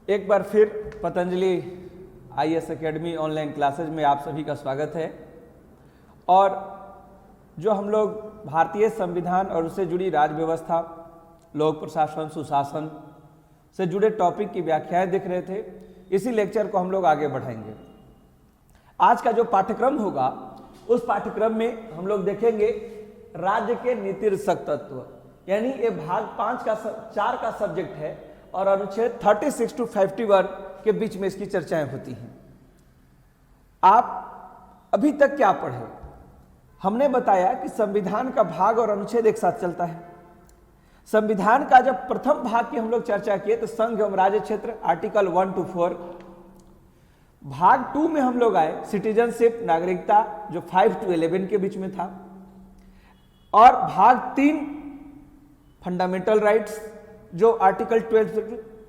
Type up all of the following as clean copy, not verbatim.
एक बार फिर Patanjali IAS academy online classes में आप सभी का स्वागत है। और जो हम लोग भारतीय संविधान और उससे जुड़ी राज्य व्यवस्था, लोक प्रशासन, सुशासन से जुड़े टॉपिक की व्याख्याएं देख रहे थे, इसी लेक्चर को हम लोग आगे बढ़ाएंगे। आज का जो पाठ्यक्रम होगा उस पाठ्यक्रम में हम लोग देखेंगे राज्य के नीतिरक्षक तत्व, यानी ये भाग 4 का सब्जेक्ट है और अनुच्छेद 36 to 51 के बीच में इसकी चर्चाएं होती हैं। आप अभी तक क्या पढ़े? हमने बताया कि संविधान का भाग और अनुच्छेद एक साथ चलता है। संविधान का जब प्रथम भाग की हम लोग चर्चा किए तो संघ एवं राज्य क्षेत्र आर्टिकल 1 to 4, भाग 2 में हम लोग आए सिटीजनशिप, नागरिकता, जो 5 to 11 के बीच में था, और भाग 3 फंडामेंटल राइट्स जो आर्टिकल 12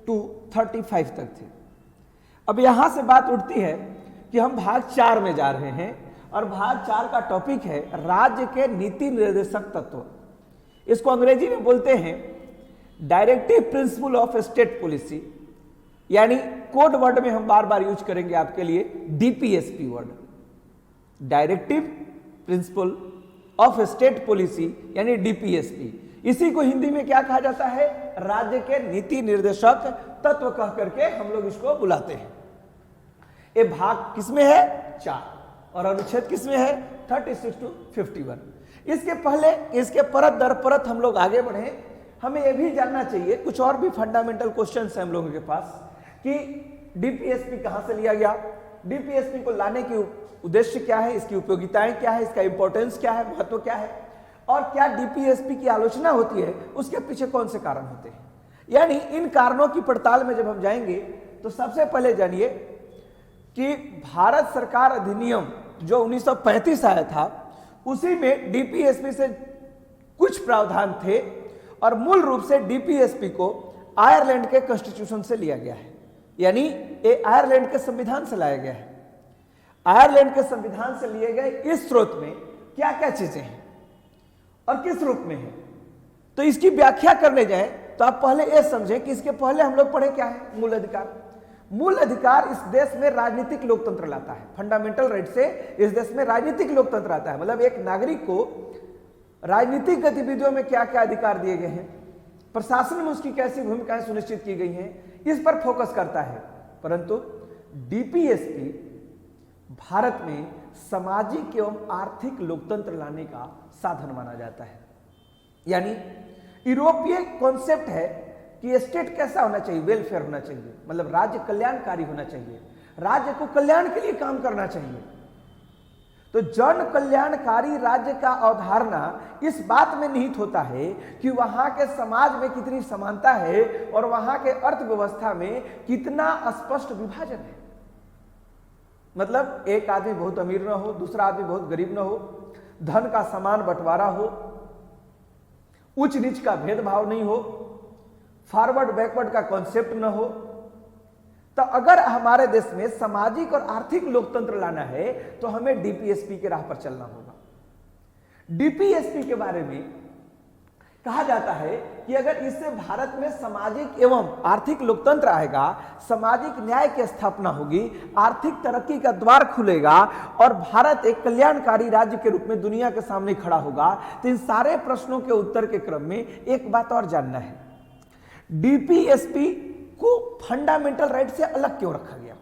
to 35 तक थे। अब यहां से बात उठती है कि हम भाग 4 में जा रहे हैं और भाग 4 का टॉपिक है राज्य के नीति निर्देशक तत्व। इसको अंग्रेजी में बोलते हैं directive principle of state policy, यानी कोड वर्ड में हम बार बार यूज करेंगे आपके लिए DPSP word, directive principle of state policy यानी डीपीएसपी। इसी को हिंदी में क्या कहा जाता है? राज्य के नीति निर्देशक तत्व कह करके हम लोग इसको बुलाते हैं। ये भाग किसमें है? 4, और अनुच्छेद किसमें है? 36 to 51। इसके पहले इसके परत दर परत हम लोग आगे बढ़े, हमें यह भी जानना चाहिए, कुछ और भी फंडामेंटल क्वेश्चंस हैं हम लोगों के पास कि डीपीएसपी कहां से लिया गया, डीपीएसपी को लाने की उद्देश्य क्या है, इसकी उपयोगिताएं क्या है, इसका इंपॉर्टेंस क्या है, महत्व क्या है, और क्या डीपीएसपी की आलोचना होती है, उसके पीछे कौन से कारण होते हैं। यानी इन कारणों की पड़ताल में जब हम जाएंगे तो सबसे पहले जानिए कि भारत सरकार अधिनियम जो 1935 आया था उसी में डीपीएसपी से कुछ प्रावधान थे और मूल रूप से डीपीएसपी को आयरलैंड के कॉन्स्टिट्यूशन से लिया गया है, यानी ये आयरलैंड के संविधान से लाया गया है। आयरलैंड के संविधान से लिए गए इस स्रोत में क्या क्या चीजें हैं और किस रूप में है, तो इसकी व्याख्या करने जाए तो आप पहले यह समझें कि इसके पहले हम लोग पढ़े क्या है? मूल अधिकार। मूल अधिकार इस देश में राजनीतिक लोकतंत्र लाता है। फंडामेंटल राइट से इस देश में राजनीतिक लोकतंत्र आता है, मतलब एक नागरिक को राजनीतिक गतिविधियों में क्या क्या अधिकार दिए गए हैं, प्रशासन में उसकी कैसी भूमिकाएं सुनिश्चित की गई हैं, इस पर फोकस करता है। परंतु डीपीएसपी भारत में सामाजिक एवं आर्थिक लोकतंत्र लाने का साधन माना जाता है। यानी यूरोपीय कॉन्सेप्ट है कि स्टेट कैसा होना चाहिए? वेलफेयर होना चाहिए, मतलब राज्य कल्याणकारी होना चाहिए, राज्य को कल्याण के लिए काम करना चाहिए। तो जन कल्याणकारी राज्य का अवधारणा इस बात में निहित होता है कि वहां के समाज में कितनी समानता है और वहां के अर्थव्यवस्था में कितना स्पष्ट विभाजन है। मतलब एक आदमी बहुत अमीर ना हो, दूसरा आदमी बहुत गरीब ना हो, धन का समान बंटवारा हो, उच्च नीच का भेदभाव नहीं हो, फॉरवर्ड बैकवर्ड का कॉन्सेप्ट न हो। तो अगर हमारे देश में सामाजिक और आर्थिक लोकतंत्र लाना है तो हमें डीपीएसपी के राह पर चलना होगा। डीपीएसपी के बारे में कहा जाता है कि अगर इससे भारत में सामाजिक एवं आर्थिक लोकतंत्र आएगा, सामाजिक न्याय की स्थापना होगी, आर्थिक तरक्की का द्वार खुलेगा और भारत एक कल्याणकारी राज्य के रूप में दुनिया के सामने खड़ा होगा, तो इन सारे प्रश्नों के उत्तर के क्रम में एक बात और जानना है, डीपीएसपी को फंडामेंटल राइट से अलग क्यों रखा गया?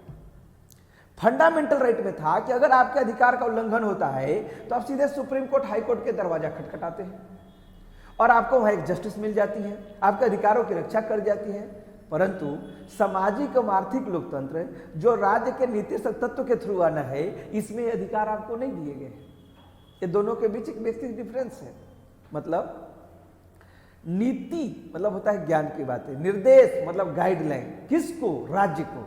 फंडामेंटल राइट में था कि अगर आपके अधिकार का उल्लंघन होता है तो आप सीधे सुप्रीम कोर्ट, हाई कोर्ट के दरवाजा खटखटाते हैं और आपको वहां एक जस्टिस मिल जाती है, आपके अधिकारों की रक्षा कर जाती है। परंतु सामाजिक एवं आर्थिक लोकतंत्र जो राज्य के नीति तत्व के थ्रू आना है, इसमें अधिकार आपको नहीं दिए गए। ये दोनों के बीच एक बेसिक डिफरेंस है। मतलब नीति मतलब होता है ज्ञान की बातें, निर्देश मतलब गाइडलाइन, किसको? राज्य को।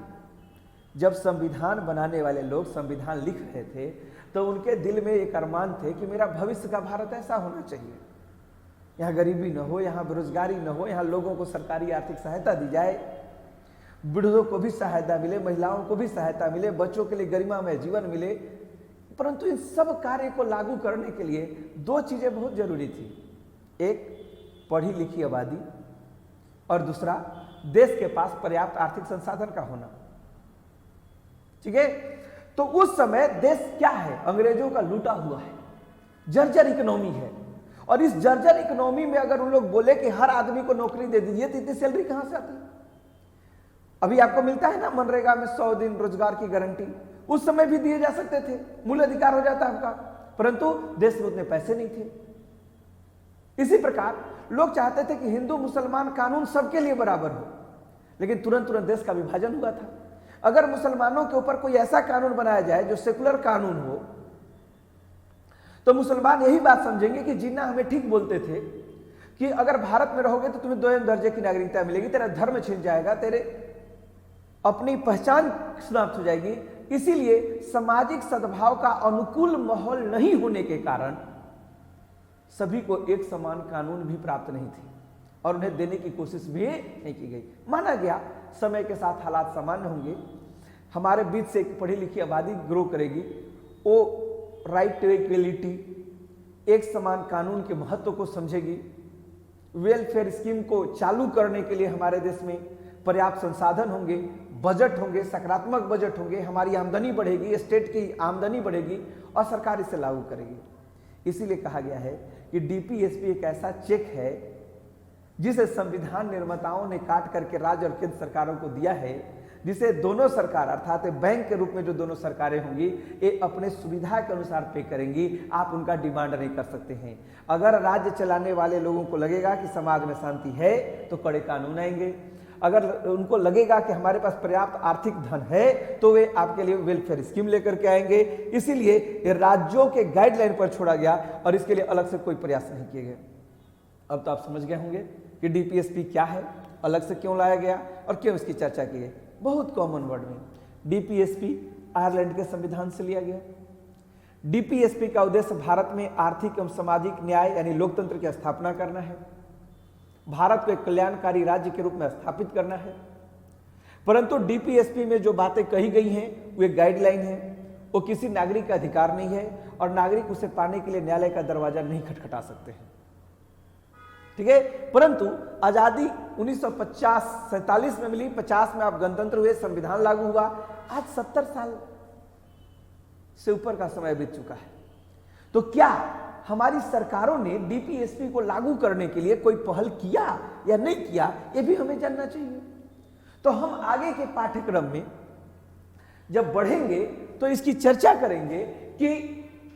जब संविधान बनाने वाले लोग संविधान लिख रहे थे तो उनके दिल में एक अरमान थे कि मेरा भविष्य का भारत ऐसा होना चाहिए, यहाँ गरीबी न हो, यहाँ बेरोजगारी न हो, यहाँ लोगों को सरकारी आर्थिक सहायता दी जाए, बूढ़ों को भी सहायता मिले, महिलाओं को भी सहायता मिले, बच्चों के लिए गरिमामय जीवन मिले। परंतु इन सब कार्य को लागू करने के लिए दो चीजें बहुत जरूरी थी, एक पढ़ी लिखी आबादी और दूसरा देश के पास पर्याप्त आर्थिक संसाधन का होना। ठीक है, तो उस समय देश क्या है, अंग्रेजों का लूटा हुआ है, जर्जर इकोनॉमी है। और इस जर्जर इकोनॉमी में अगर उन लोग बोले कि हर आदमी को नौकरी दे दीजिए, तो इतनी सैलरी कहां से आती? अभी आपको मिलता है ना मनरेगा में 100 दिन रोजगार की गारंटी, उस समय भी दिए जा सकते थे, मूल अधिकार हो जाता आपका, परंतु देश में उतने पैसे नहीं थे। इसी प्रकार लोग चाहते थे कि हिंदू मुसलमान कानून सबके लिए बराबर हो, लेकिन तुरंत तुरंत देश का विभाजन हुआ था। अगर मुसलमानों के ऊपर कोई ऐसा कानून बनाया जाए जो सेकुलर कानून हो, तो मुसलमान यही बात समझेंगे कि जिन्ना हमें ठीक बोलते थे कि अगर भारत में रहोगे तो तुम्हें 2 दर्जे की नागरिकता मिलेगी, तेरा धर्म छिन जाएगा, तेरे अपनी पहचान समाप्त हो जाएगी। इसीलिए सामाजिक सद्भाव का अनुकूल माहौल नहीं होने के कारण सभी को एक समान कानून भी प्राप्त नहीं थी और उन्हें देने की कोशिश भी नहीं की गई। माना गया समय के साथ हालात सामान्य होंगे, हमारे बीच से एक पढ़ी लिखी आबादी ग्रो करेगी, वो राइट टू इक्वलिटी, एक समान कानून के महत्व को समझेगी, वेलफेयर स्कीम को चालू करने के लिए हमारे देश में पर्याप्त संसाधन होंगे, बजट होंगे, सकारात्मक बजट होंगे, हमारी आमदनी बढ़ेगी, स्टेट की आमदनी बढ़ेगी और सरकार इसे लागू करेगी। इसीलिए कहा गया है कि डीपीएसपी एक ऐसा चेक है जिसे संविधान निर्माताओं ने काट करके राज्य और केंद्र सरकारों को दिया है, जिसे दोनों सरकार अर्थात बैंक के रूप में जो दोनों सरकारें होंगी ये अपने सुविधा के अनुसार पे करेंगी, आप उनका डिमांड नहीं कर सकते हैं। अगर राज्य चलाने वाले लोगों को लगेगा कि समाज में शांति है तो कड़े कानून आएंगे, अगर उनको लगेगा कि हमारे पास पर्याप्त आर्थिक धन है तो वे आपके लिए वेलफेयर स्कीम लेकर के आएंगे। इसीलिए ये राज्यों के गाइडलाइन पर छोड़ा गया और इसके लिए अलग से कोई प्रयास नहीं किए गए। अब तो आप समझ गए होंगे कि डीपीएसपी क्या है, अलग से क्यों लाया गया और क्यों इसकी चर्चा की गई। बहुत कॉमन वर्ड में डीपीएसपी आयरलैंड के संविधान से लिया गया। डीपीएसपी का उद्देश्य भारत में आर्थिक एवं सामाजिक न्याय यानी लोकतंत्र की स्थापना करना है, भारत को एक कल्याणकारी राज्य के रूप में स्थापित करना है। परंतु डीपीएसपी में जो बातें कही गई हैं वो एक गाइडलाइन है, वो किसी नागरिक का अधिकार नहीं है और नागरिक उसे पाने के लिए न्यायालय का दरवाजा नहीं खटखटा सकते हैं। ठीक है, परंतु आजादी 1947 में मिली, 50 में आप गणतंत्र हुए, संविधान लागू हुआ, आज 70 साल से ऊपर का समय बीत चुका है। तो क्या हमारी सरकारों ने डीपीएसपी को लागू करने के लिए कोई पहल किया या नहीं किया, यह भी हमें जानना चाहिए। तो हम आगे के पाठ्यक्रम में जब बढ़ेंगे तो इसकी चर्चा करेंगे कि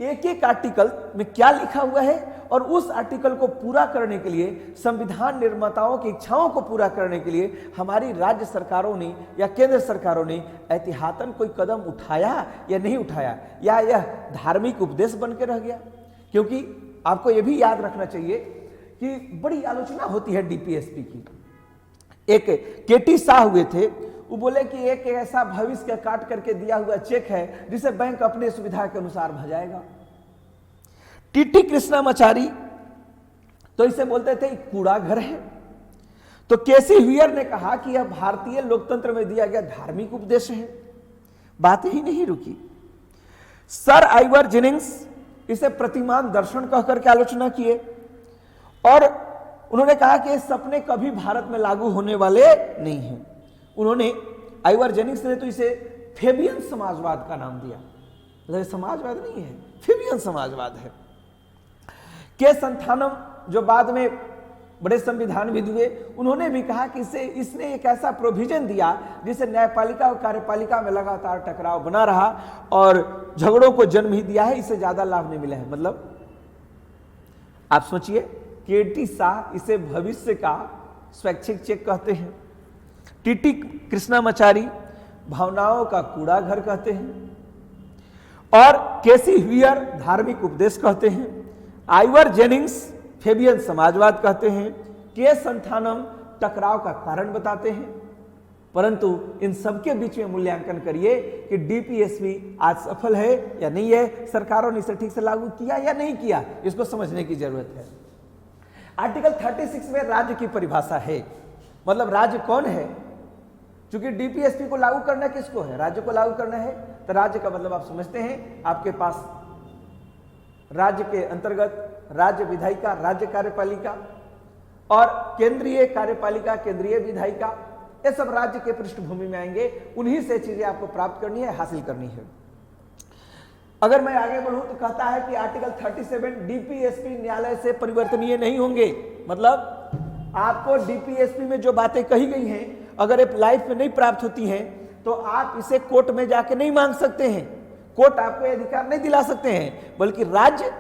एक एक आर्टिकल में क्या लिखा हुआ है और उस आर्टिकल को पूरा करने के लिए, संविधान निर्माताओं की इच्छाओं को पूरा करने के लिए हमारी राज्य सरकारों ने या केंद्र सरकारों ने एहतियातन कोई कदम उठाया या नहीं उठाया, या यह धार्मिक उपदेश बन के रह गया। क्योंकि आपको यह भी याद रखना चाहिए कि बड़ी आलोचना होती है डीपीएसपी की। एक केटी शाह हुए थे, वो बोले कि एक ऐसा भविष्य का काट करके दिया हुआ चेक है जिसे बैंक अपने सुविधा के अनुसार भजाएगा। टीटी कृष्णामाचारी तो इसे बोलते थे कूड़ा घर है। तो केसी हुयर ने कहा कि यह भारतीय लोकतंत्र में दिया गया धार्मिक उपदेश है। बात ही नहीं रुकी, सर आइवर जेनिंग्स इसे प्रतिमान दर्शन कहकर के आलोचना किए और उन्होंने कहा कि ये सपने कभी भारत में लागू होने वाले नहीं हैं। उन्होंने, आइवर जेनिंग्स ने तो इसे फेबियन समाजवाद का नाम दिया। मतलब समाजवाद नहीं है, फेबियन समाजवाद है। के संथानम जो बाद में बड़े संविधानविद हुए, उन्होंने भी कहा कि इसने एक ऐसा प्रोविजन दिया जिससे न्यायपालिका और कार्यपालिका में लगातार टकराव बना रहा और झगड़ों को जन्म ही दिया है, इससे ज्यादा लाभ नहीं मिला है। मतलब आप सोचिए, केटी शाह इसे भविष्य का स्वैच्छिक चेक कहते हैं, टीटी कृष्णामाचारी भावनाओं का कूड़ा घर कहते हैं और केसी हुयर धार्मिक उपदेश कहते हैं, आइवर जेनिंग्स फेबियन समाजवाद कहते हैं, के संथानम टकराव का कारण बताते हैं। परंतु इन सबके बीच में मूल्यांकन करिए कि डीपीएसपी आज सफल है या नहीं है, सरकारों ने इसे ठीक से लागू किया या नहीं किया, इसको समझने की जरूरत है। आर्टिकल 36 में राज्य की परिभाषा है, मतलब राज्य कौन है। क्योंकि डीपीएसपी को लागू करना किसको है, राज्य को लागू करना है। तो राज्य का मतलब आप समझते हैं, आपके पास राज्य के अंतर्गत राज्य विधायिका, राज्य कार्यपालिका और केंद्रीय कार्यपालिका, केंद्रीय विधायिका ये सब राज्य के पृष्ठभूमि में आएंगे, उन्हीं से चीजें आपको प्राप्त करनी है, हासिल करनी है। अगर मैं आगे बढ़ूं तो कहता है कि आर्टिकल 37 डीपीएसपी न्यायालय से परिवर्तनीय नहीं होंगे। मतलब आपको डीपीएसपी में जो बातें कही गई हैं, अगर ये लाइफ में नहीं प्राप्त होती हैं तो आप इसे कोर्ट में जाके नहीं मांग सकते हैं, कोर्ट आपको अधिकार नहीं दिला सकते हैं, बल्कि राज्य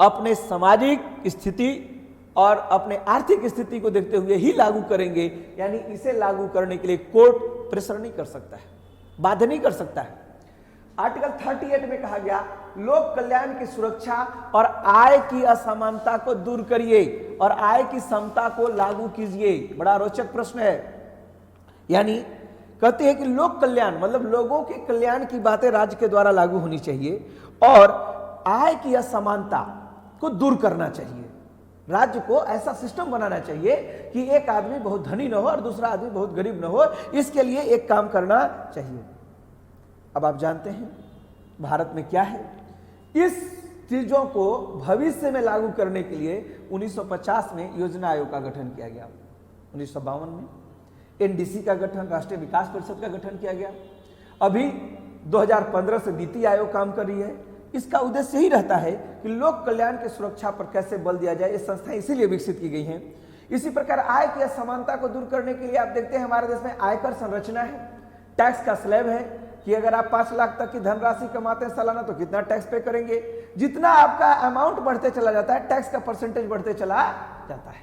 अपने सामाजिक स्थिति और अपने आर्थिक स्थिति को देखते हुए ही लागू करेंगे। यानी इसे लागू करने के लिए कोर्ट प्रेशर नहीं कर सकता है, बाध्य नहीं कर सकता है। आर्टिकल 38 में कहा गया लोक कल्याण की सुरक्षा और आय की असमानता को दूर करिए और आय की समता को लागू कीजिए। बड़ा रोचक प्रश्न है। यानी कहते हैं कि लोक कल्याण मतलब लोगों के कल्याण की बातें राज्य के द्वारा लागू होनी चाहिए और आय की असमानता को दूर करना चाहिए। राज्य को ऐसा सिस्टम बनाना चाहिए कि एक आदमी बहुत धनी न हो और दूसरा आदमी बहुत गरीब न हो, इसके लिए एक काम करना चाहिए। अब आप जानते हैं भारत में क्या है, इस चीजों को भविष्य में लागू करने के लिए 1950 में योजना आयोग का गठन किया गया, 1952 में एनडीसी का गठन, राष्ट्रीय विकास परिषद का गठन किया गया। अभी 2015 से नीति आयोग काम कर रही है। इसका उद्देश्य यही रहता है कि लोक कल्याण की सुरक्षा पर कैसे बल दिया जाए। ये संस्थाएं इसीलिए विकसित की गई हैं। इसी प्रकार आय की असमानता को दूर करने के लिए आप देखते हैं हमारे देश में आयकर संरचना है, टैक्स का स्लैब है कि अगर आप 5 लाख तक की धनराशि कमाते हैं सालाना तो कितना टैक्स पे करेंगे। जितना आपका अमाउंट बढ़ते चला जाता है टैक्स का परसेंटेज बढ़ते चला जाता है,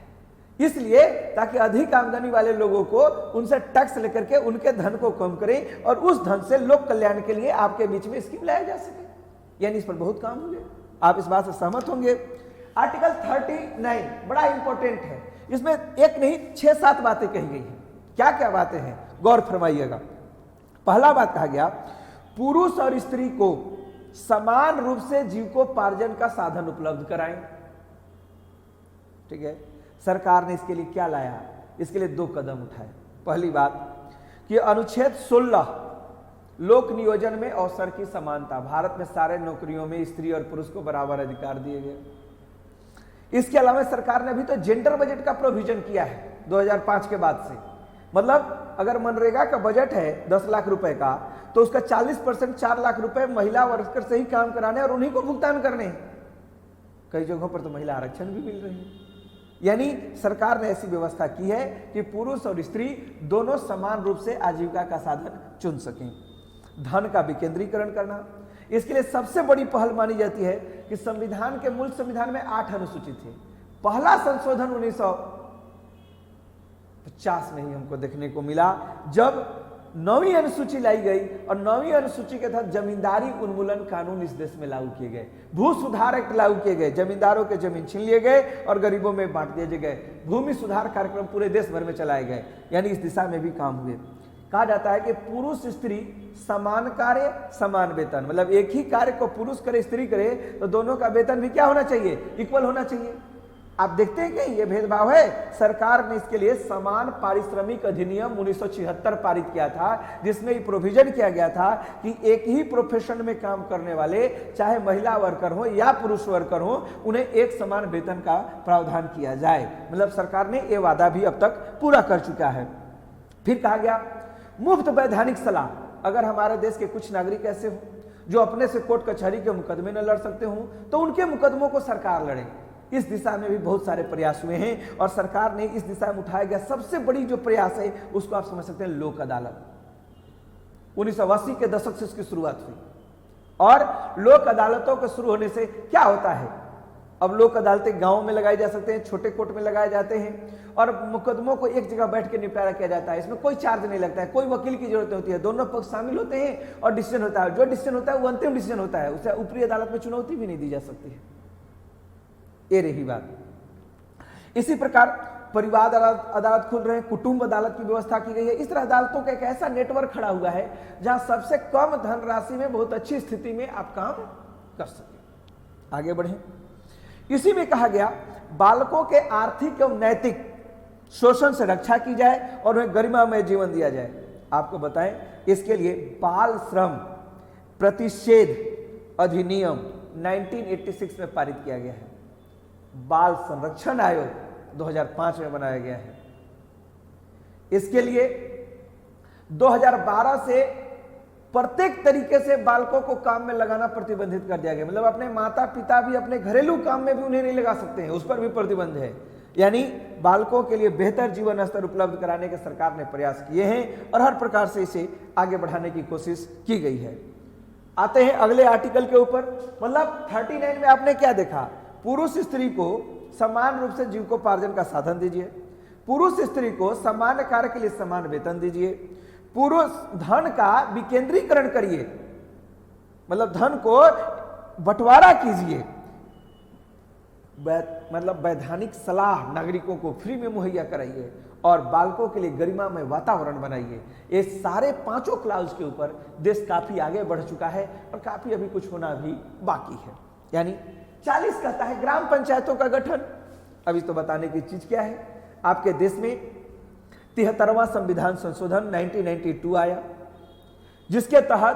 इसलिए ताकि अधिक आमदनी वाले लोगों को उनसे टैक्स लेकर के उनके धन को कम करें और उस धन से लोक कल्याण के लिए आपके बीच में स्कीम लाया जा सके। यानी इस पर बहुत काम होंगे, आप इस बात से सहमत होंगे। आर्टिकल 39 बड़ा इंपॉर्टेंट है, इसमें एक नहीं 6-7 बातें कही गई हैं। क्या क्या बातें हैं गौर फरमाइएगा। पहला बात कहा गया पुरुष और स्त्री को समान रूप से जीविकोपार्जन का साधन उपलब्ध कराएं। ठीक है, सरकार ने इसके लिए क्या लाया, इसके लिए 2 कदम उठाए। पहली बात कि अनुच्छेद 16 लोक नियोजन में अवसर की समानता, भारत में सारे नौकरियों में स्त्री और पुरुष को बराबर अधिकार दिए गए। इसके अलावा सरकार ने अभी तो जेंडर बजट का प्रोविजन किया है 2005 के बाद से। मतलब अगर मनरेगा का बजट है 10 लाख रुपए का तो उसका 40% 4 लाख रुपए महिला वर्कर से ही काम कराने और उन्हीं को भुगतान करने। कई जगहों पर तो महिला आरक्षण भी मिल रहे हैं। यानी सरकार ने ऐसी व्यवस्था की है कि पुरुष और स्त्री दोनों समान रूप से आजीविका का साधन चुन सकें। धन का विकेंद्रीकरण करना, इसके लिए सबसे बड़ी पहल मानी जाती है कि संविधान के मूल संविधान में 8 अनुसूचित थे। पहला संशोधन 1950 में ही हमको देखने को मिला जब 9वीं अनुसूची लाई गई और 9वीं अनुसूची के तहत जमींदारी उन्मूलन कानून इस देश में लागू किए गए, भू सुधार एक्ट लागू किए गए, जमींदारों के जमीन छीन लिए गए और गरीबों में बांट दिए गए, भूमि सुधार कार्यक्रम पूरे देश भर में चलाए गए। यानी इस दिशा में भी काम हुए। कहा जाता है कि पुरुष स्त्री समान कार्य समान वेतन, मतलब एक ही कार्य को पुरुष करे स्त्री करे तो दोनों का वेतन भी क्या होना चाहिए, इक्वल होना चाहिए। आप देखते हैं कि ये भेदभाव है। सरकार ने इसके लिए समान पारिश्रमिक अधिनियम 1976 पारित किया था, जिसमें ये प्रोविजन किया गया था कि एक ही प्रोफेशन में काम करने वाले चाहे महिला वर्कर हो या पुरुष वर्कर हो उन्हें एक समान वेतन का प्रावधान किया जाए। मतलब सरकार ने ये वादा भी अब तक पूरा कर चुका है। फिर कहा गया मुफ्त वैधानिक सलाह। अगर हमारे देश के कुछ नागरिक ऐसे हो जो अपने से कोर्ट कचहरी के मुकदमे न लड़ सकते हो तो उनके मुकदमों को सरकार लड़े। इस दिशा में भी बहुत सारे प्रयास हुए हैं और सरकार ने इस दिशा में उठाया गया सबसे बड़ी जो प्रयास है उसको आप समझ सकते हैं लोक अदालत। 1980 के दशक से इसकी शुरुआत हुई और लोक अदालतों के शुरू होने से क्या होता है, अब लोक अदालतें गांव में लगाई जा सकते हैं, छोटे कोर्ट में लगाए जाते हैं और मुकदमों को एक जगह बैठ के निपटारा किया जाता है। इसमें कोई चार्ज नहीं लगता है, कोई वकील की जरूरत होती है, दोनों पक्ष शामिल होते हैं और डिसीजन होता है। जो डिसीजन होता है वो अंतिम डिसीजन होता है, उसे ऊपरी अदालत में चुनौती भी नहीं दी जा सकती है। ये रही बात। इसी प्रकार परिवार अदालत खुल रहे हैं, कुटुंब अदालत की व्यवस्था की गई है। इस तरह अदालतों का एक ऐसा नेटवर्क खड़ा हुआ है जहां सबसे कम धनराशि में बहुत अच्छी स्थिति में आप काम कर सके। आगे बढ़े। इसी में कहा गया बालकों के आर्थिक एवं नैतिक शोषण से रक्षा की जाए और उन्हें गरिमामय जीवन दिया जाए। आपको बताएं इसके लिए बाल श्रम प्रतिषेध अधिनियम 1986 में पारित किया गया है। बाल संरक्षण आयोग 2005 में बनाया गया है। इसके लिए 2012 से प्रत्येक तरीके से बालकों को काम में लगाना प्रतिबंधित कर दिया गया। मतलब अपने माता पिता भी अपने घरेलू काम में भी उन्हें नहीं लगा सकते हैं, उस पर भी प्रतिबंध है। यानी बालकों के लिए बेहतर जीवन स्तर उपलब्ध कराने के सरकार ने प्रयास किए हैं और हर प्रकार से इसे आगे बढ़ाने की कोशिश की गई है। आते हैं अगले आर्टिकल के ऊपर। मतलब 39 में आपने क्या देखा, पुरुष स्त्री को समान रूप से जीविकोपार्जन का साधन दीजिए, पुरुष स्त्री को समान कार्य के लिए समान वेतन दीजिए, पुरुष धन का विकेंद्रीकरण करिए, मतलब धन को बंटवारा कीजिए, मतलब वैधानिक सलाह नागरिकों को फ्री में मुहैया कराइए और बालकों के लिए गरिमामय वातावरण बनाइए। ये सारे पांचों क्लाउज के ऊपर देश काफी आगे बढ़ चुका है और काफी अभी कुछ होना भी बाकी है। यानी 40 कहता है ग्राम पंचायतों का गठन। अभी तो बताने की चीज क्या है, आपके देश में 73वां संविधान संशोधन 1992 आया, जिसके तहत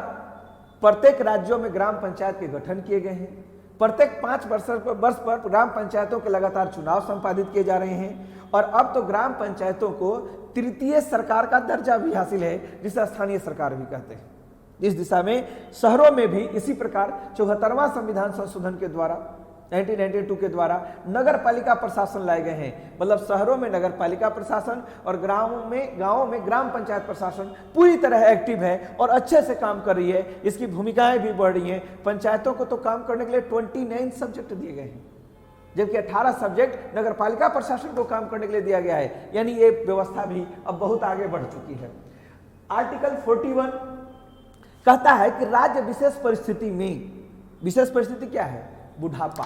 प्रत्येक राज्यों में ग्राम पंचायत के गठन किए गए हैं। प्रत्येक 5 वर्ष पर ग्राम पंचायतों के लगातार चुनाव संपादित किए जा रहे हैं और अब तो ग्राम पंचायतों को तृतीय सरकार का दर्जा भी हासिल है, जिसे स्थानीय सरकार भी कहते हैं। इस दिशा में शहरों में भी इसी प्रकार 74वां संविधान संशोधन के द्वारा 1992 के द्वारा नगर पालिका प्रशासन लाए गए हैं। मतलब शहरों में नगर पालिका प्रशासन और गांवों में ग्राम पंचायत प्रशासन पूरी तरह एक्टिव है और अच्छे से काम कर रही है। इसकी भूमिकाएं भी बढ़ रही हैं। पंचायतों को तो काम करने के लिए 29 सब्जेक्ट दिए गए हैं, जबकि 18 सब्जेक्ट नगर पालिका प्रशासन को काम करने के लिए दिया गया है। यानी ये व्यवस्था भी अब बहुत आगे बढ़ चुकी है। आर्टिकल 41 कहता है कि राज्य विशेष परिस्थिति में, विशेष परिस्थिति क्या है, बुढ़ापा,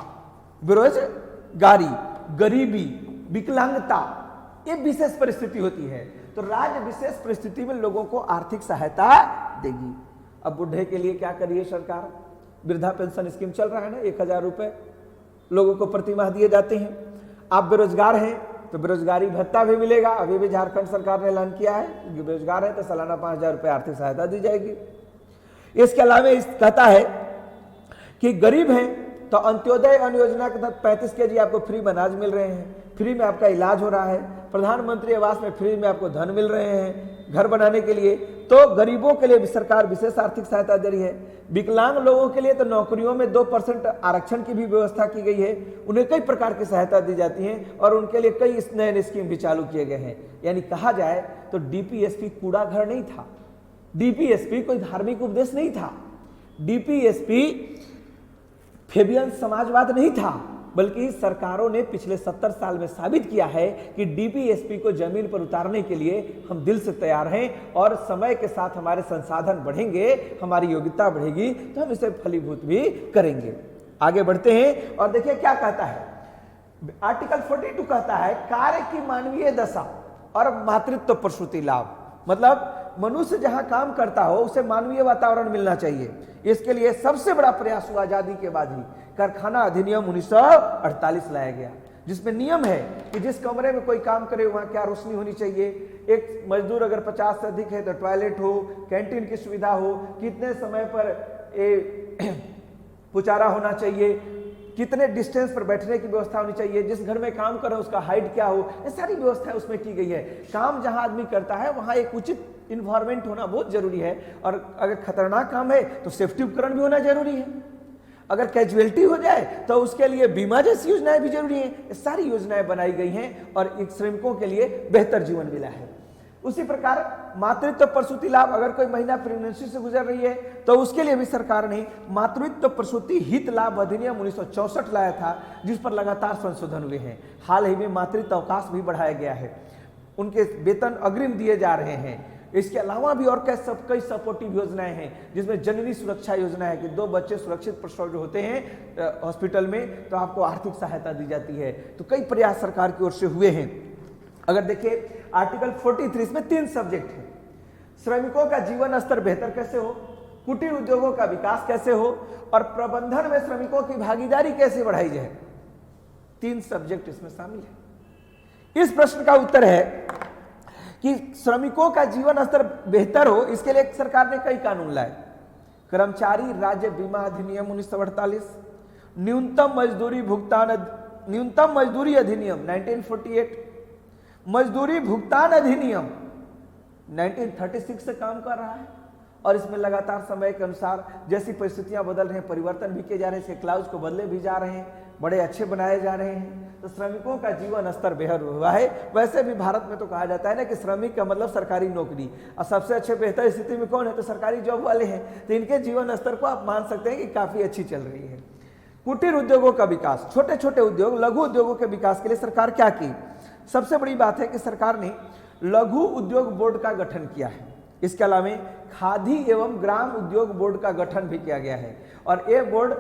बेरोजगारी, गरीबी, विकलांगता, ये विशेष परिस्थिति होती है। तो राज्य विशेष परिस्थिति में लोगों को आर्थिक सहायता देगी। अब बुढ़े के लिए क्या करिए सरकार, वृद्धा पेंशन स्कीम चल रहा है ना, 1000 रुपए लोगों को प्रतिमाह दिए जाते हैं। आप बेरोजगार हैं तो बेरोजगारी भत्ता भी मिलेगा। अभी भी झारखंड सरकार ने ऐलान किया है कि बेरोजगार है तो सालाना 5000 रुपए आर्थिक सहायता दी जाएगी। इसके अलावा कहता है कि गरीब हैं तो अंत्योदय अन्न योजना के तहत 35 केजी आपको फ्री में अनाज मिल रहे हैं, फ्री में आपका इलाज हो रहा है। प्रधानमंत्री आवास में फ्री में आपको धन मिल रहे हैं घर बनाने के लिए। तो गरीबों के लिए भी सरकार विशेष आर्थिक सहायता दे रही है। विकलांग लोगों के लिए तो नौकरियों में 2% आरक्षण की भी व्यवस्था की गई है। उन्हें कई प्रकार की सहायता दी जाती है और उनके लिए कई नए स्कीम भी चालू किए गए हैं। यानी कहा जाए तो डीपीएसपी कूड़ा घर नहीं था, डीपीएसपी कोई धार्मिक उपदेश नहीं था, डीपीएसपी फेबियन समाजवाद नहीं था, बल्कि सरकारों ने पिछले 70 साल में साबित किया है कि डीपीएसपी को जमीन पर उतारने के लिए हम दिल से तैयार हैं और समय के साथ हमारे संसाधन बढ़ेंगे, हमारी योग्यता बढ़ेगी तो हम इसे फलीभूत भी करेंगे। आगे बढ़ते हैं और देखिए क्या कहता है। आर्टिकल 42 कहता है कार्य की मानवीय दशा और मातृत्व प्रसूति लाभ। मतलब मनुष्य जहां काम करता हो उसे मानवीय वातावरण मिलना चाहिए। इसके लिए सबसे बड़ा प्रयास हुआ आजादी के बाद ही कारखाना अधिनियम 1948 लाया गया, जिसमें नियम है कि जिस कमरे में कोई काम करे वहां क्या रोशनी होनी चाहिए, एक मजदूर अगर 50 से अधिक है तो टॉयलेट हो, कैंटीन की सुविधा हो, कितने समय पर पुचारा होना चाहिए, कितने डिस्टेंस पर बैठने की व्यवस्था होनी चाहिए, जिस घर में काम कर रहे हैं उसका हाइट क्या हो, ये सारी व्यवस्था उसमें की गई है। काम जहां आदमी करता है वहां एक उचित इन्वायरमेंट होना बहुत जरूरी है और अगर खतरनाक काम है तो सेफ्टी उपकरण भी होना जरूरी है। अगर कैजुअलिटी हो जाए तो उसके लिए बीमा जैसी योजनाएं भी जरूरी हैं। ये सारी योजनाएं बनाई गई हैं और इन श्रमिकों के लिए बेहतर जीवन मिला है। उसी प्रकार मातृत्व प्रसूति लाभ, अगर कोई महिला प्रेगनेंसी से गुजर रही है तो उसके लिए भी सरकार ने मातृत्व प्रसूति हित लाभ अधिनियम 1964 लाया था, जिस पर लगातार संशोधन हुए हैं। हाल ही में मातृत्व अवकाश भी बढ़ाया गया है, उनके वेतन अग्रिम दिए जा रहे हैं। इसके अलावा भी और कई सपोर्टिव योजनाएं हैं, जिसमें जननी सुरक्षा योजना है कि 2 बच्चे सुरक्षित प्रसव जो होते हैं हॉस्पिटल में तो आपको आर्थिक सहायता दी जाती है। तो कई प्रयास सरकार की ओर से हुए हैं। अगर देखिए आर्टिकल 43 में 3 सब्जेक्ट है। श्रमिकों का जीवन स्तर बेहतर कैसे हो, कुटीर उद्योगों का विकास कैसे हो और प्रबंधन में श्रमिकों की भागीदारी कैसे बढ़ाई जाए। 3 सब्जेक्ट इसमें शामिल है। इस प्रश्न का उत्तर है कि श्रमिकों का जीवन स्तर बेहतर हो, इसके लिए सरकार ने कई कानून लाए। कर्मचारी राज्य बीमा अधिनियम 1948, न्यूनतम मजदूरी अधिनियम 1948, मजदूरी भुगतान अधिनियम 1936 से काम कर रहा है और इसमें लगातार समय के अनुसार जैसी परिस्थितियां बदल रही हैं, परिवर्तन भी किए जा रहे हैं, इसके क्लाउज को बदले भी जा रहे हैं, बड़े अच्छे बनाए जा रहे हैं। तो श्रमिकों का जीवन स्तर बेहद हुआ है। वैसे भी भारत में तो कहा जाता है ना कि श्रमिक का मतलब सरकारी नौकरी, और सबसे अच्छे बेहतर स्थिति में कौन है, तो सरकारी जॉब वाले हैं। तो इनके जीवन स्तर को आप मान सकते हैं कि काफी अच्छी चल रही है। कुटीर उद्योगों का विकास, छोटे छोटे उद्योग, लघु उद्योगों के विकास के लिए सरकार क्या की? सबसे बड़ी बात है कि सरकार ने लघु उद्योग बोर्ड का गठन किया है। इसके अलावा खादी एवं ग्राम उद्योग बोर्ड का गठन भी किया गया है और ये बोर्ड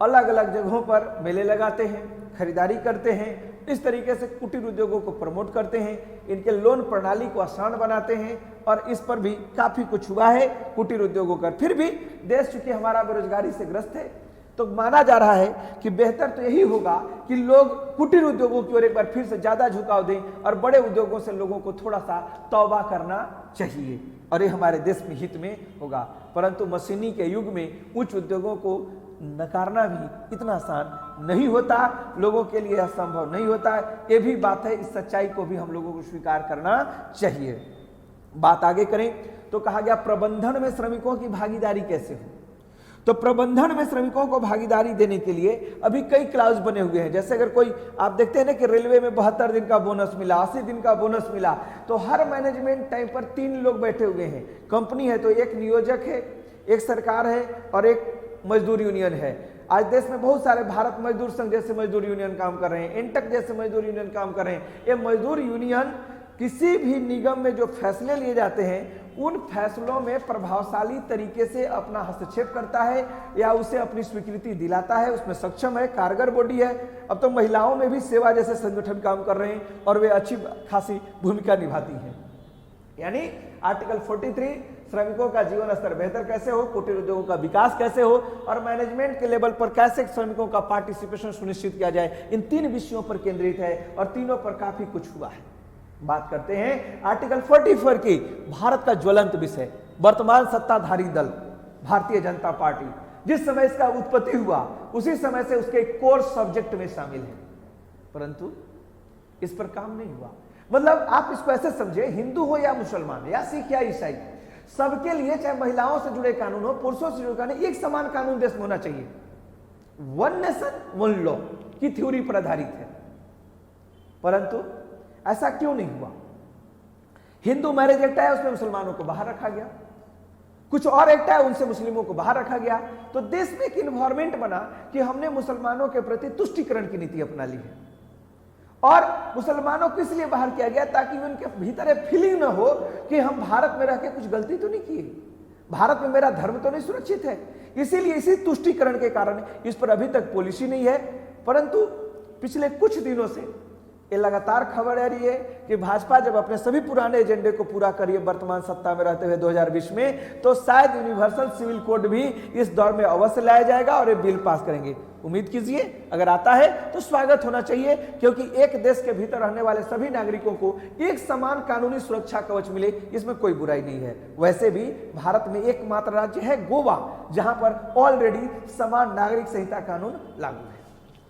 अलग अलग जगहों पर मेले लगाते हैं, खरीदारी करते हैं, इस तरीके से कुटीर उद्योगों को प्रमोट करते हैं, इनके लोन प्रणाली को आसान बनाते हैं और इस पर भी काफी कुछ हुआ है कुटीर उद्योगों का। फिर भी देश चूंकि हमारा बेरोजगारी से ग्रस्त है तो माना जा रहा है कि बेहतर तो यही होगा कि लोग कुटीर उद्योगों की ओर एक बार फिर से ज्यादा झुकाव दें और बड़े उद्योगों से लोगों को थोड़ा सा तौबा करना चाहिए और ये हमारे देश में हित में होगा। परंतु मशीनी के युग में उच्च उद्योगों को नकारना भी इतना आसान नहीं होता, लोगों के लिए असंभव नहीं होता। ये भी बात है, इस सच्चाई को भी हम लोगों को स्वीकार करना चाहिए। बात आगे करें तो कहा गया प्रबंधन में श्रमिकों की भागीदारी कैसे हो। तो प्रबंधन में श्रमिकों को भागीदारी देने के लिए अभी कई क्लाउज बने हुए हैं। जैसे अगर कोई आप देखते हैं ना कि रेलवे में 72 दिन का बोनस मिला, 80 दिन का बोनस मिला, तो हर मैनेजमेंट टाइम पर 3 लोग बैठे हुए हैं। कंपनी है तो एक नियोजक है, एक सरकार है और एक मजदूर यूनियन है। आज देश में बहुत सारे भारत मजदूर संघ जैसे मजदूर यूनियन काम कर रहे हैं, इंटक जैसे मजदूर यूनियन काम कर रहे हैं। ये मजदूर यूनियन किसी भी निगम में जो फैसले लिए जाते हैं उन फैसलों में प्रभावशाली तरीके से अपना हस्तक्षेप करता है या उसे अपनी स्वीकृति दिलाता है, उसमें सक्षम है, कारगर बॉडी है। अब तो महिलाओं में भी सेवा जैसे संगठन काम कर रहे हैं और वे अच्छी खासी भूमिका निभाती हैं। यानी आर्टिकल 43 श्रमिकों का जीवन स्तर बेहतर कैसे हो, कुटीर उद्योगों का विकास कैसे हो और मैनेजमेंट के लेवल पर कैसे श्रमिकों का पार्टिसिपेशन सुनिश्चित किया जाए, इन 3 विषयों पर केंद्रित है और तीनों पर काफी कुछ हुआ है। बात करते हैं आर्टिकल 44 की, भारत का ज्वलंत विषय, वर्तमान सत्ताधारी दल भारतीय जनता पार्टी। जिस समय इसका उत्पत्ति हुआ उसी समय से उसके कोर सब्जेक्ट में शामिल है, परंतु इस पर काम नहीं हुआ। मतलब आप इसको ऐसे समझे, हिंदू हो या मुसलमान या सिख या ईसाई, सबके लिए चाहे महिलाओं से जुड़े कानून हो, पुरुषों से जुड़े कानून, एक समान कानून देश में होना चाहिए। वन नेशन वन लॉ की थ्योरी पर आधारित है, परंतु ऐसा क्यों नहीं हुआ? हिंदू मैरिज एक्ट है, उसमें मुसलमानों को बाहर रखा गया, कुछ और एक्ट है उनसे मुस्लिमों को बाहर रखा गया। तो देश में एक इन्वायरमेंट बना कि हमने मुसलमानों के प्रति तुष्टिकरण की नीति अपना ली है और मुसलमानों को इसलिए बाहर किया गया ताकि उनके भीतर फीलिंग ना हो कि हम भारत में रह के कुछ गलती तो नहीं की, भारत में मेरा धर्म तो नहीं सुरक्षित है। इसीलिए इसी तुष्टिकरण के कारण इस पर अभी तक पॉलिसी नहीं है। परंतु पिछले कुछ दिनों से ये लगातार खबर आ रही है कि भाजपा जब अपने सभी पुराने एजेंडे को पूरा करिए वर्तमान सत्ता में रहते हुए 2020 में, तो शायद यूनिवर्सल सिविल कोड भी इस दौर में अवश्य लाया जाएगा और ये बिल पास करेंगे। उम्मीद कीजिए, अगर आता है तो स्वागत होना चाहिए, क्योंकि एक देश के भीतर रहने वाले सभी नागरिकों को एक समान कानूनी सुरक्षा कवच मिले, इसमें कोई बुराई नहीं है। वैसे भी भारत में एकमात्र राज्य है गोवा जहां पर ऑलरेडी समान नागरिक संहिता कानून लागू है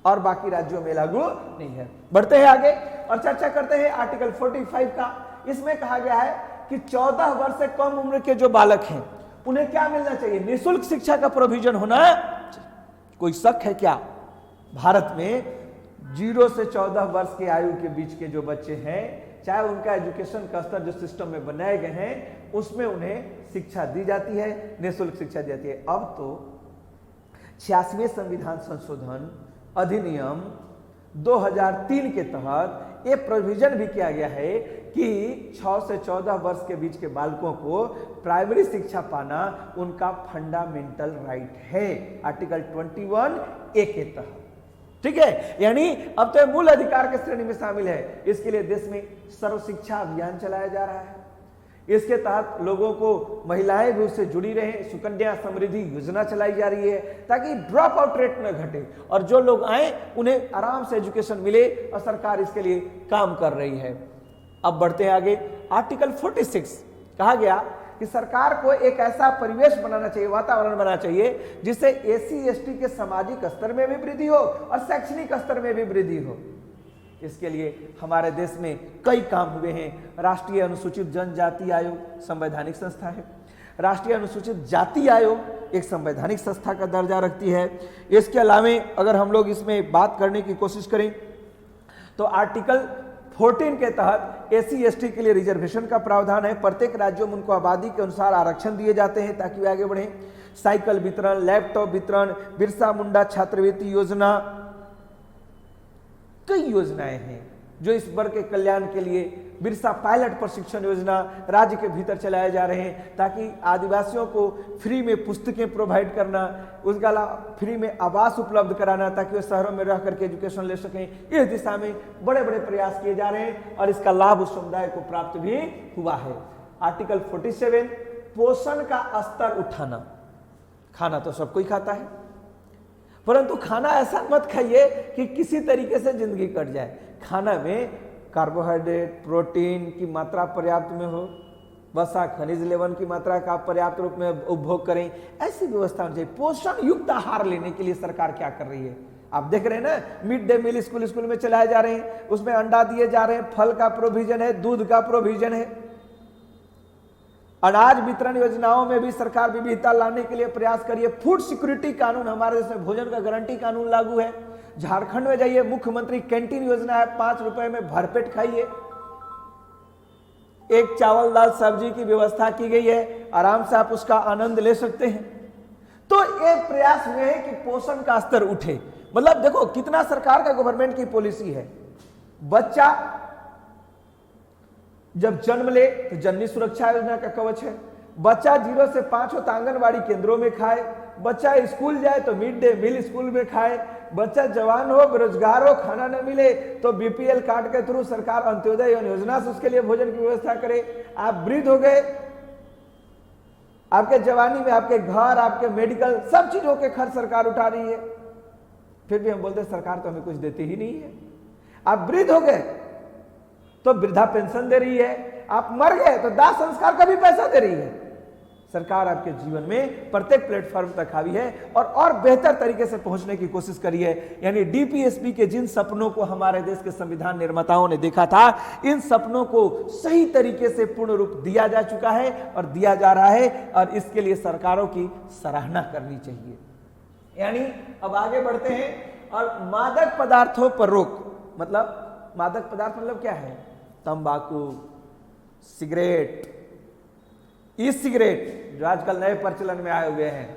और बाकी राज्यों में लागू नहीं है। बढ़ते हैं आगे और चर्चा करते हैं आर्टिकल 45 का। इसमें कहा गया है कि 14 वर्ष से कम उम्र के जो बालक हैं उन्हें क्या मिलना चाहिए? निःशुल्क शिक्षा का प्रोविजन होना। कोई शक है क्या? भारत में 0 से 14 वर्ष की आयु के बीच के जो बच्चे हैं, चाहे उनका एजुकेशन का स्तर जो सिस्टम में बनाए गए हैं उसमें उन्हें शिक्षा दी जाती है, निःशुल्क शिक्षा दी जाती है। अब तो 86वें संविधान संशोधन अधिनियम 2003 के तहत ये प्रोविजन भी किया गया है कि 6 से 14 वर्ष के बीच के बालकों को प्राइमरी शिक्षा पाना उनका फंडामेंटल राइट है, आर्टिकल 21A के तहत। ठीक है, यानी अब तो मूल अधिकार के श्रेणी में शामिल है। इसके लिए देश में सर्व शिक्षा अभियान चलाया जा रहा है। इसके तहत लोगों को, महिलाएं भी उससे जुड़ी रहे, सुकन्या समृद्धि योजना चलाई जा रही है ताकि ड्रॉप आउट रेट न घटे और जो लोग आए उन्हें आराम से एजुकेशन मिले और सरकार इसके लिए काम कर रही है। अब बढ़ते हैं आगे। आर्टिकल 46 कहा गया कि सरकार को एक ऐसा परिवेश बनाना चाहिए, वातावरण बनाना चाहिए जिससे SC ST के सामाजिक स्तर में भी वृद्धि हो और शैक्षणिक स्तर में भी वृद्धि हो। इसके लिए हमारे देश में कई काम हुए हैं। राष्ट्रीय अनुसूचित जनजाति आयोग संवैधानिक संस्था है। राष्ट्रीय अनुसूचित जाति आयोग एक संवैधानिक संस्था का दर्जा रखती है। इसके अलावा अगर हम लोग इसमें बात करने की कोशिश करें तो आर्टिकल 14 के तहत SC/ST के लिए रिजर्वेशन का प्रावधान है। प्रत्येक राज्यों में उनको आबादी के अनुसार आरक्षण दिए जाते हैं ताकि वे आगे बढ़ें। साइकिल वितरण, लैपटॉप वितरण, बिरसा मुंडा छात्रवृत्ति योजना, कई योजनाएं हैं जो इस वर्ग के कल्याण के लिए। बिरसा पायलट प्रशिक्षण योजना राज्य के भीतर चलाए जा रहे हैं ताकि आदिवासियों को फ्री में पुस्तकें प्रोवाइड करना, उसका फ्री में आवास उपलब्ध कराना ताकि वो शहरों में रह करके एजुकेशन ले सकें। इस दिशा में बड़े बड़े प्रयास किए जा रहे हैं और इसका लाभ उस समुदाय को प्राप्त भी हुआ है। आर्टिकल 47 पोषण का स्तर उठाना। खाना तो सब कोई खाता है, परंतु खाना ऐसा मत खाइए कि किसी तरीके से जिंदगी कट जाए। खाना में कार्बोहाइड्रेट, प्रोटीन की मात्रा पर्याप्त में हो, वसा, खनिज, लवण की मात्रा का पर्याप्त रूप में उपभोग करें, ऐसी व्यवस्था होनी चाहिए। पोषण युक्त आहार लेने के लिए सरकार क्या कर रही है आप देख रहे हैं ना। मिड डे मील स्कूल में चलाए जा रहे हैं, उसमें अंडा दिए जा रहे हैं, फल का प्रोविजन है, दूध का प्रोविजन है। अनाज वितरण योजनाओं में भी सरकार विविधता लाने के लिए प्रयास करिए। फूड सिक्योरिटी कानून, हमारे देश में भोजन का गारंटी कानून लागू है। झारखंड में जाइए, मुख्यमंत्री कैंटीन योजना है, 5 रुपए में भरपेट खाइए। एक चावल दाल सब्जी की व्यवस्था की गई है, आराम से आप उसका आनंद ले सकते हैं। तो एक प्रयास हुए हैं कि पोषण का स्तर उठे। मतलब देखो कितना सरकार का गवर्नमेंट की पॉलिसी है। बच्चा जब जन्म ले तो जननी सुरक्षा योजना का कवच है। बच्चा 0 से 5 हो तो आंगनबाड़ी केंद्रों में खाए। बच्चा स्कूल जाए तो मिड डे मील स्कूल में खाए। बच्चा जवान हो, बेरोजगार हो, खाना न मिले तो BPL कार्ड के थ्रू सरकार अंत्योदय योजना से उसके लिए भोजन की व्यवस्था करे। आप वृद्ध हो गए, आपके जवानी में आपके घर, आपके मेडिकल, सब चीजों के खर्च सरकार उठा रही है, फिर भी हम बोलते हैं सरकार तो हमें कुछ देती ही नहीं है। आप वृद्ध हो गए तो वृद्धा पेंशन दे रही है, आप मर गए तो दाह संस्कार का भी पैसा दे रही है। सरकार आपके जीवन में प्रत्येक प्लेटफॉर्म तक हावी है और बेहतर तरीके से पहुंचने की कोशिश करी है। यानी DPSP के जिन सपनों को हमारे देश के संविधान निर्माताओं ने देखा था, इन सपनों को सही तरीके से पूर्ण रूप दिया जा चुका है और दिया जा रहा है, और इसके लिए सरकारों की सराहना करनी चाहिए। यानी अब आगे बढ़ते हैं और मादक पदार्थों पर रोक। मतलब मादक पदार्थ मतलब क्या है? तंबाकू, सिगरेट, ई सिगरेट जो आजकल नए प्रचलन में आए हुए हैं,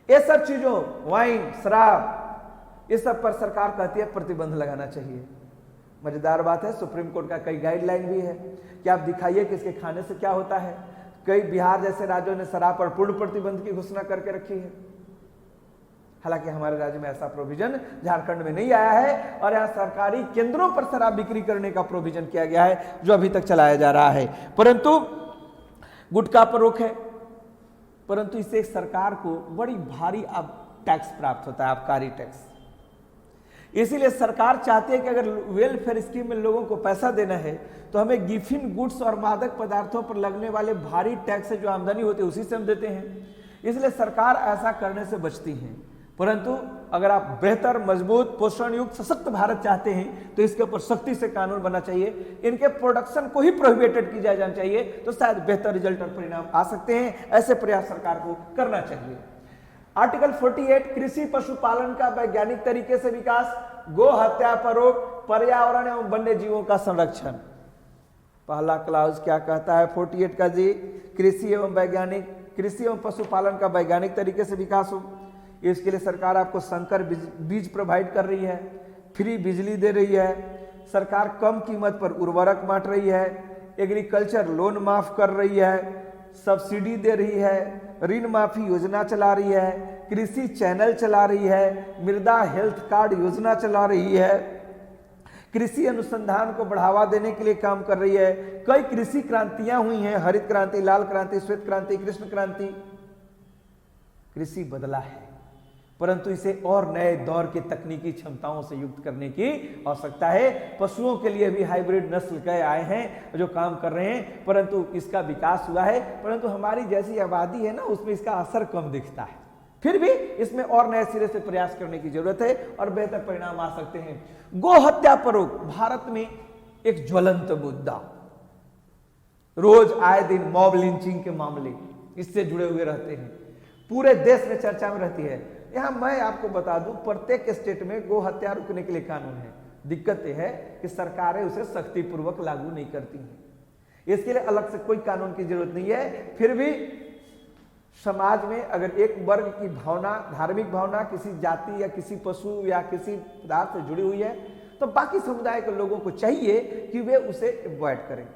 ये सब चीजों, वाइन, शराब, इस सब पर सरकार कहती है प्रतिबंध लगाना चाहिए। मजेदार बात है, सुप्रीम कोर्ट का कई गाइडलाइन भी है कि आप दिखाइए कि इसके खाने से क्या होता है। कई बिहार जैसे राज्यों ने शराब पर पूर्ण प्रतिबंध की घोषणा करके रखी है। हालांकि हमारे राज्य में ऐसा प्रोविजन झारखंड में नहीं आया है और यहाँ सरकारी केंद्रों पर शराब बिक्री करने का प्रोविजन किया गया है जो अभी तक चलाया जा रहा है। परंतु गुटखा पर रोक है, परंतु इससे सरकार को बड़ी भारी अब टैक्स प्राप्त होता है, आबकारी टैक्स। इसीलिए सरकार चाहती है कि अगर वेलफेयर स्कीम में लोगों को पैसा देना है तो हमें गिफिन गुड्स और मादक पदार्थों पर लगने वाले भारी टैक्स से जो आमदनी होती है उसी से हम देते हैं। इसलिए सरकार ऐसा करने से बचती है। परंतु अगर आप बेहतर, मजबूत, पोषण युक्त, सशक्त भारत चाहते हैं तो इसके ऊपर सख्ती से कानून बनना चाहिए। इनके प्रोडक्शन को ही प्रोहिबिटेड किया जाना चाहिए, तो शायद बेहतर रिजल्ट और परिणाम आ सकते हैं। ऐसे प्रयास सरकार को करना चाहिए। आर्टिकल 48 कृषि पशुपालन का वैज्ञानिक तरीके से विकास, गो हत्या पर रोक, पर्यावरण एवं वन्य जीवों का संरक्षण। पहला क्लाउज क्या कहता है 48 का जी? कृषि एवं पशुपालन का वैज्ञानिक तरीके से विकास हो। इसके लिए सरकार आपको संकर बीज प्रोवाइड कर रही है, फ्री बिजली दे रही है, सरकार कम कीमत पर उर्वरक बांट रही है, एग्रीकल्चर लोन माफ कर रही है, सब्सिडी दे रही है, ऋण माफी योजना चला रही है, कृषि चैनल चला रही है, मृदा हेल्थ कार्ड योजना चला रही है, कृषि अनुसंधान को बढ़ावा देने के लिए काम कर रही है। कई कृषि क्रांतियां हुई हैं, हरित क्रांति, लाल क्रांति, श्वेत क्रांति, कृष्ण क्रांति। कृषि बदला है, परंतु इसे और नए दौर की तकनीकी क्षमताओं से युक्त करने की आवश्यकता है। पशुओं के लिए भी हाइब्रिड नस्ल के आए हैं जो काम कर रहे हैं, परंतु इसका विकास हुआ है, परंतु हमारी जैसी आबादी है ना, उसमें इसका असर कम दिखता है। फिर भी इसमें और नए सिरे से प्रयास करने की जरूरत है और बेहतर परिणाम आ सकते हैं। गो हत्या पर रोक भारत में एक ज्वलंत मुद्दा, रोज आए दिन मॉब लिंचिंग के मामले इससे जुड़े हुए रहते हैं, पूरे देश में चर्चा में रहती है। यहां मैं आपको बता दूं, प्रत्येक स्टेट में गो हत्या रोकने के लिए कानून है। दिक्कत यह है कि सरकारें उसे सख्ती पूर्वक लागू नहीं करती हैं। इसके लिए अलग से कोई कानून की जरूरत नहीं है। फिर भी समाज में अगर एक वर्ग की भावना, धार्मिक भावना किसी जाति या किसी पशु या किसी पदार्थ से जुड़ी हुई है, तो बाकी समुदाय के लोगों को चाहिए कि वे उसे अवॉइड करें।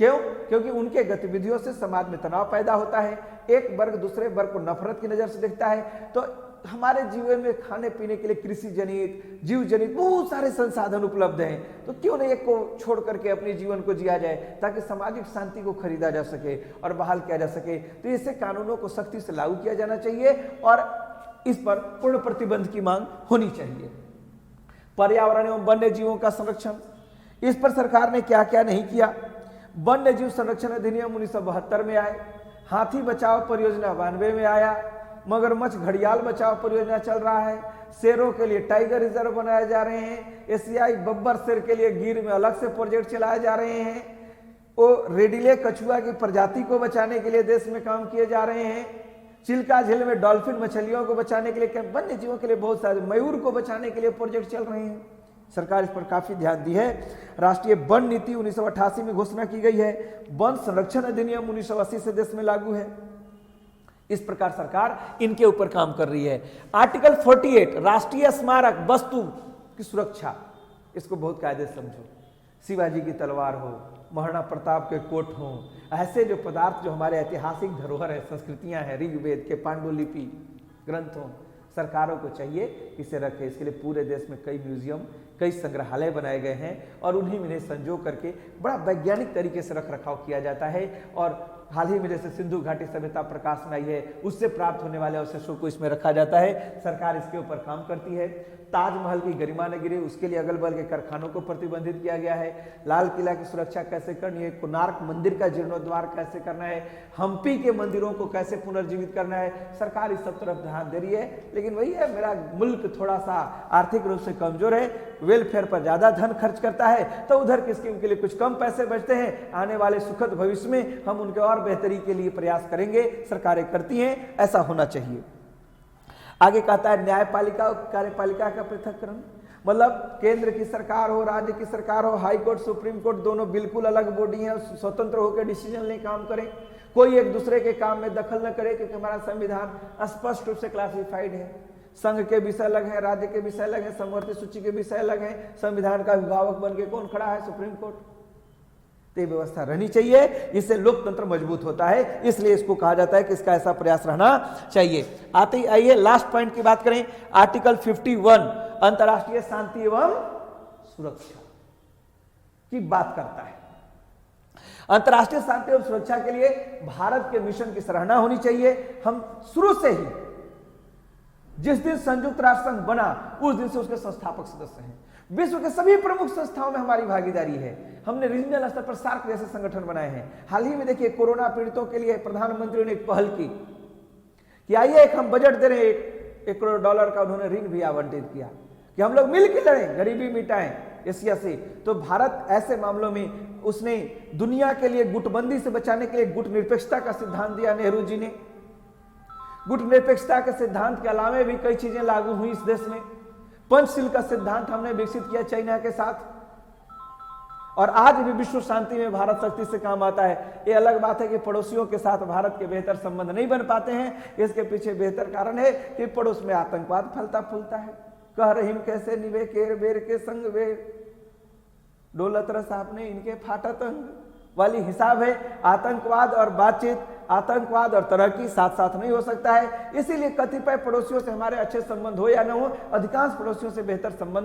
क्यों? क्योंकि उनके गतिविधियों से समाज में तनाव पैदा होता है, एक वर्ग दूसरे वर्ग को नफरत की नजर से देखता है। तो हमारे जीवन में खाने पीने के लिए कृषि जनित, जीव जनित बहुत सारे संसाधन उपलब्ध हैं, तो क्यों नहीं एक को छोड़ करके अपने जीवन को जिया जाए, ताकि सामाजिक शांति को खरीदा जा सके और बहाल किया जा सके। तो इससे कानूनों को सख्ती से लागू किया जाना चाहिए और इस पर पूर्ण प्रतिबंध की मांग होनी चाहिए। पर्यावरण एवं वन्य जीवों का संरक्षण, इस पर सरकार ने क्या क्या नहीं किया। वन्य जीव संरक्षण अधिनियम 1972 में आए, हाथी बचाओ परियोजना 92 में आया, मगरमच्छ घड़ियाल बचाओ परियोजना चल रहा है, शेरों के लिए टाइगर रिजर्व बनाए जा रहे हैं, एशियाई बब्बर शेर के लिए गिर में अलग से प्रोजेक्ट चलाए जा रहे हैं, वो रेडिले कछुआ की प्रजाति को बचाने के लिए देश में काम किए जा रहे हैं, चिल्का झील में डॉल्फिन मछलियों को बचाने के लिए, वन्य जीवों के लिए बहुत सारे, मयूर को बचाने के लिए प्रोजेक्ट चल रहे हैं। सरकार इस पर काफी ध्यान दी है। राष्ट्रीय वन नीति 1988 में घोषणा की गई है, वन संरक्षण अधिनियम 1980 से देश में लागू है। इस प्रकार सरकार इनके ऊपर काम कर रही है। आर्टिकल 48 राष्ट्रीय स्मारक वस्तु की सुरक्षा, इसको बहुत कायदे से समझो। शिवाजी की तलवार हो, महाराणा प्रताप के कोट हो, ऐसे जो पदार्थ जो हमारे ऐतिहासिक धरोहर है, संस्कृतियां हैं, ऋग्वेद के पांडुलिपि ग्रंथ हो, सरकारों को चाहिए इसे रखे। इसके लिए पूरे देश में कई म्यूजियम, कई संग्रहालय बनाए गए हैं और उन्हीं में इन्हें संजो करके बड़ा वैज्ञानिक तरीके से रख रखाव किया जाता है। और हाल ही में जैसे सिंधु घाटी सभ्यता प्रकाश में आई है, उससे प्राप्त होने वाले अवशेषों को इसमें रखा जाता है। सरकार इसके ऊपर काम करती है। ताजमहल की गरिमा न गिरे, उसके लिए अगल बगल के कारखानों को प्रतिबंधित किया गया है। लाल किला की सुरक्षा कैसे करनी है, कोणार्क मंदिर का जीर्णोद्धार कैसे करना है, हम्पी के मंदिरों को कैसे पुनर्जीवित करना है, सरकार इस सब तरफ ध्यान दे रही है। लेकिन वही है, मेरा मुल्क थोड़ा सा आर्थिक रूप से कमजोर है, वेलफेयर पर ज्यादा धन खर्च करता है, तो उधर की स्कीम के लिए कुछ कम पैसे बचते हैं। आने वाले सुखद भविष्य में हम उनके और बेहतरी के लिए प्रयास करेंगे, सरकारें करती हैं, ऐसा होना चाहिए। आगे कहता है न्यायपालिका और कार्यपालिका का पृथक्करण, मतलब केंद्र की सरकार हो, राज्य की सरकार हो, हाई कोर्ट, सुप्रीम कोर्ट, दोनों बिल्कुल अलग बॉडी हैं, स्वतंत्र होकर डिसीजन ले काम करें, कोई एक दूसरे के काम में दखल न करे, क्योंकि हमारा संविधान स्पष्ट रूप से क्लासिफाइड है। संघ के विषय अलग है, राज्य के विषय अलग है, समवर्ती सूची के विषय अलग है, संविधान का अभिभावक बन के कौन खड़ा है? Supreme court. तो व्यवस्था रहनी चाहिए, इससे लोकतंत्र मजबूत होता है, इसलिए इसको कहा जाता है कि इसका ऐसा प्रयास रहना चाहिए। आते ही आइए लास्ट पॉइंट की बात करें। आर्टिकल 51 अंतरराष्ट्रीय शांति एवं सुरक्षा की बात करता है। अंतरराष्ट्रीय शांति एवं सुरक्षा के लिए भारत के मिशन की सराहना होनी चाहिए। हम शुरू से ही, जिस दिन संयुक्त राष्ट्र संघ बना उस दिन से उसके संस्थापक सदस्य हैं। विश्व के सभी प्रमुख संस्थाओं में हमारी भागीदारी है। हमने रीजनल स्तर पर सार्क जैसे संगठन बनाए हैं। हाल ही में देखिए, कोरोना पीड़ितों के लिए प्रधानमंत्री ने एक पहल की कि आइए एक हम बजट दे रहे हैं, $1 करोड़ का उन्होंने ऋण भी आवंटित किया कि हम लोग मिलकर लड़ें, गरीबी मिटाएं एशिया से। तो भारत ऐसे मामलों में उसने दुनिया के लिए गुटबंदी से बचाने के लिए गुट निरपेक्षता का सिद्धांत दिया नेहरू जी ने। गुट निरपेक्षता के सिद्धांत के अलावे भी कई चीजें लागू हुई इस देश में। पंचशील का सिद्धांत हमने विकसित किया चाइना के साथ, और आज भी विश्व शांति में भारत शक्ति से काम आता है। ये अलग बात है कि पड़ोसियों के साथ भारत के बेहतर संबंध नहीं बन पाते हैं। इसके पीछे बेहतर कारण है कि पड़ोस में आतंकवाद फैलता फूलता है। कह रहीम कैसे निभे केर बेर के संग वे, डोलत रस आपने इनके फाटत अंग वाली हिसाब है। आतंकवाद और बातचीत, आतंकवाद और तरक्की साथ साथ नहीं हो सकता है। इसीलिए कतिपय पड़ोसियों से हमारे अच्छे संबंध हो या न हो, अधिकांश पड़ोसियों से बेहतर संबंध